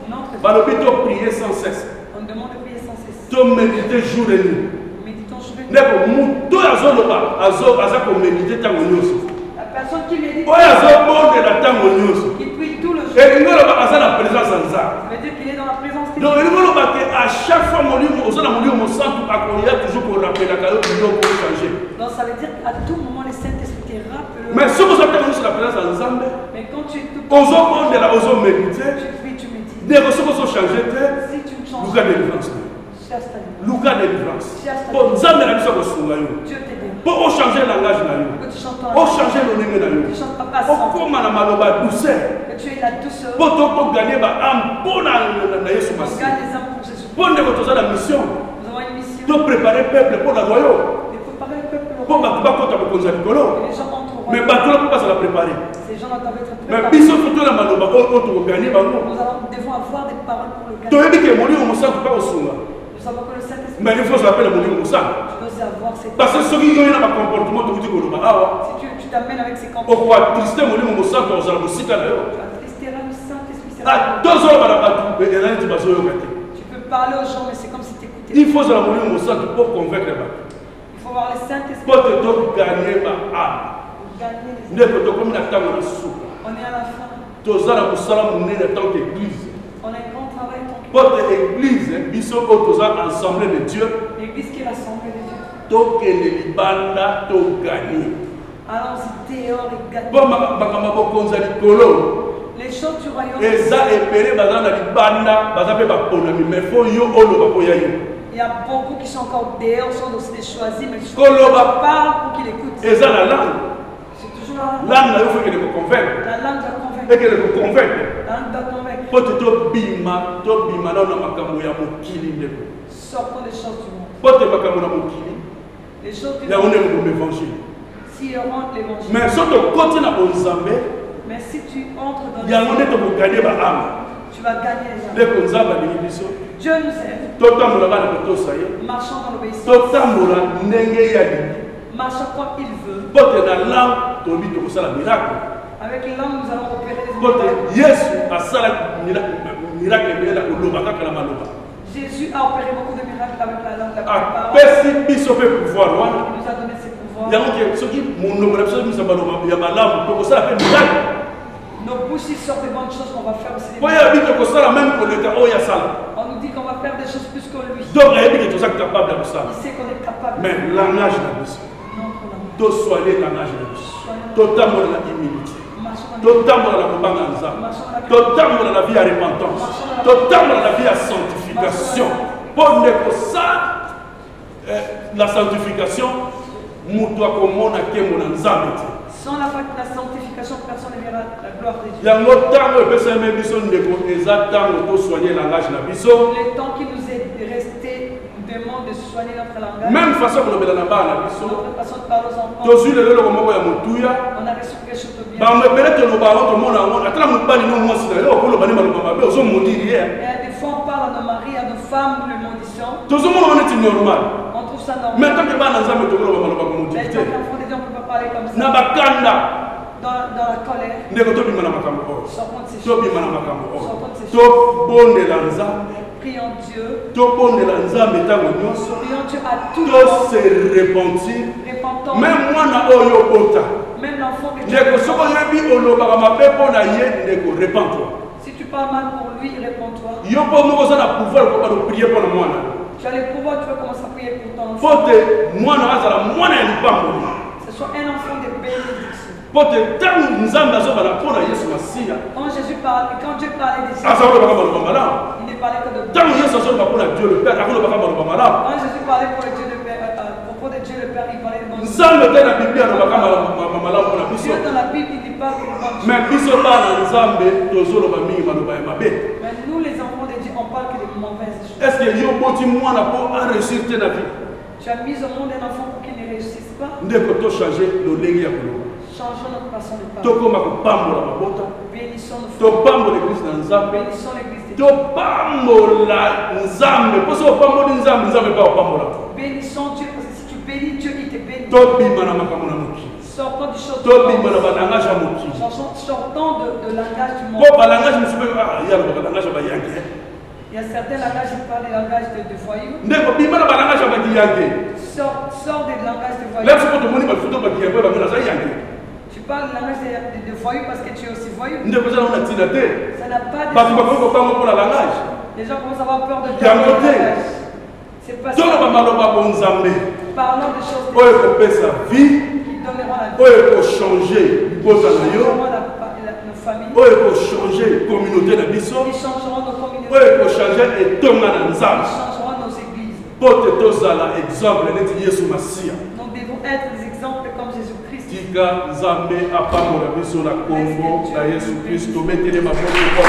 notre vie, balobi toprier sans cesse on demande de prier sans cesse. tomédite jour et nuit. Méditons jour et nuit. ndeko moto oyo azoloba aza komédite ntango nyonso La personne qui médite, oyo azobondela ntango nyonso qui prie tout le jour, elingi oloba aza na présence ya nzambe. ça veut dire qu'il est dans la présence de donc Dieu. elingi oloba ke à chaque fois molimo oza na molimo mosantu akoya toujours korapelaka yo biloko ochange. Donc ça veut dire qu'à tout moment, le Saint-Esprit te rappelle. mais soki oza ntango nyonso na présence ya nzambe Mais quand tu es tout ozobondela ozomédite tu pries, tu médites. ndeko soki ozochange te Si tu ne changes luka pas, délivrance na yo. chasse ta vie. luka délivrance mpo nzambe na biso akosunga yo Dieu t'aide. mpo ochange langage na yo Que tu chantes en ochange lolenge na yo tu chantes pas passant. okóma na maloba ya douceur Que tu es la douceur. mpo toganye baame mpo na yesu On masihi gagne les âmes pour Jésus. mpo ndeko toza na mission Nous avons une mission toprépare peuple mpo na royo de préparer le peuple au mpo bato bakota bokonzi ya Et likolo les gens entreront. mais bato na mpo bazala prépare Ces gens-là doivent être mais préparés. biso fo tona maloba oyo tokoganye bango Devons avoir des paroles pour le gagner. toyebi ke molimo mosantu mpe kosunga Nous savons que le Saint-Esprit mais il faut s'appelle molimo mosantu doit avoir ces parce que soki yo na bacomportement tokuti koloba awa Si tu t'amènes avec ces comportements, okoatriste molimo mosantu ozala mosika na yo tu attristeras le Saint-Esprit. sera- tozoloba na bato eza neti bazoyoka te. Tu peux parler aux gens, mais c'est comme si tu écoutais. Il faut ozala molimo mosantu mpo convaincre bato Il faut avoir le Saint-Esprit mpo te toganye baame pour gagner les âmes. ndeko tokomi na ntango na suka On est à la fin. toza na mosala monene en tant qu'église On a un grand travail contre mpo te église biso oyo toza ensemble de dieu l'Église qui est l'Assemblée de Dieu. tokende libanda toganye Allons-y dehors et gagnons. mpo makambo ya bokonzi ya likolo Les choses du royaume. eza epele baza na libanda baza mpe baponami mais fo yo oloba mpo ya yo Il y a beaucoup qui sont encore dehors, sont aussi des choisis, mais Koloba. parle pour qu'ils écoutent. eza na langue C'est toujours la langue na yo fo ekende koconvaincre La langue doit convaincre. ekende koconvaincre La langue doit convaincre. mpo te tobima nano na makambo ya mokili ndeko Sortons des choses du monde. mpo te makambo na mokili Les choses du yango monde. ndenge koma évangile Si on rentre l'évangile. mais so tokoti na bonzambe Mais si tu entres dans yango nde tokoganye baame tu vas gagner les âmes. ndeko nzambe alingi biso Dieu nous aide. totambola bana kotosa ye Marchons dans l'obéissance. totambola ndenge ye alingi Marchons comme il veut. mpo te na langue tolobi tokosala miracle Avec langue, nous allons opérer les mpo te miracles. yesu asalaki miracle ebele na koloba kaka na maloba Jésus a opéré beaucoup de miracles avec la langue, la parole. apesi biso mpe pouvoir wana Il nous a donné ses pouvoirs. yango ke soki monoko na biso misa baloba ya malamu tokosala mpe miracle Nos bouches ils sortent de bonnes choses qu'on va faire aussi des mpo miracles. yebi tokosala meme koleka oyo asala On nous dit qu'on va faire des choses plus que lui. donc ayebi ke toza capable ya kosala Il sait qu'on est capable. mais langage na biso Notre langue. tosoigne langage na biso totambola na humilité Marchons dans totambola na kobanga nzambe totambola na vie ya repentance totambola na vie ya sanctification mpo ndeko sa la sanctification moto akomona nkembo na nzambe te Sans la sanctification, personne ne verra la gloire de Dieu. yango ntango epesami biso ndeko eza ntango tosoigne langage na biso Le temps qui nous est resté demande de soigner notre langage. même façon kolobela na bana na biso Notre façon de parler aux enfants. tozwi lelo eloko moko ya motuya On a reçu quelque chose de bien. bango ebele toloba yango tomona yango atala mobali no mwasi na yo okoloba nde maloba mabe ozomodiri ye Et des fois, on parle à nos maris, à nos femmes, le maudissant. tozomona ngo neti normal On trouve ça normal. mais ntanke bana nzambe tokoloba maloba Mais komodiri te tant qu'enfant de Dieu, on ne peut pas parler comme na ça. bakanda Dans la colère, ndeko tobima na makambo oyo sortons de ces choses. tobima na makambo oyo Sortons de ces choses. tobondela nzambe Prions Dieu. tobondela nzambe ntango nyonso Prions Dieu à tout moment. tose repentir Répentons. même mwana oyo obota Même l'enfant que tu ndeko soko yebi olobaka mabe mpona ye ndeko répands-toi. Si tu parles mal pour lui, réponds-toi. Yo mpo moko oza na pouvoir koka prier mpona mwana. Tu as le pouvoir, tu vas commencer à prier pour ton enfant. Mpo te mwana azala mwana ya lipamboli. Ce soit un enfant de bénédiction. Mpo te ntango nzambe azobala mpona yesu masiya Quand Jésus parlait, quand Dieu parlait de Jésus, azolobaka maloba malamu. il ne parlait que de Ntango yesu azoloba mpona Dieu le Père akolobaka maloba malamu. Quand Jésus parlait pour Dieu le Père, à propos de Dieu le Père, il parlait de bon Dieu. nzambe te na biblia alobaka malamu mpona biso. Dieu dans la Bible, il ne parle que de bon Dieu. mais biso bana nzambe tozoloba mingi maloba ya mabe. Mais nous, les enfants de Dieu, on parle que de mauvaises choses. est ce que yo boti mwana mpo aréussir te na vie? Tu as mis au monde un enfant pour qu'il ne réussisse pas. ndeko tochange lolenge ya koloba. Changeons notre façon de parler. tokóma kopambola mabota. Bénissons nos frères. topambola église na nzambe. Bénissons l'église de Dieu. topambola nzambe mpo so opamboli nzambe nzambe mpe opambola. Bénissons Dieu parce que si tu bénis Dieu, il te bénit. tobima na makambo na mokili. Sortons du chose. tobima na balangage ya mokili. Sortons de langage du monde. mpo balangage mosusu mpe ye alobaka langage ya bayange. Il y a certains langages qui parlent des langages de voyous. ndeko bima na balangage ya bakiyange. Sors des langages de voyous. lelo soko tomoni bafoto bakiyange bango naza yange. Tu parles le langage de voyous parce que tu es aussi voyou. ndeko eza nango na ntina te. Ça n'a pas de bato sens. bakoki kopango mpona langage. Les gens commencent à avoir peur de Yango te. langage. C'est pas ça. toloba maloba bonzambe Parlons des choses oyo ekopesa vie, qui donneront la vie. oyo ekochange libota na yo, Changeront nos familles. oyo ekochange communauté na biso, Ils changeront nos communautés. oyo ekochange etonga na Ils nzambe changeront nos églises. mpo te tozala exemple neti yesu masiya. Nous devons être des exemples comme Jésus-Christ. tika nzambe apambola biso na kombo na yesu kristo. metele maboko kwa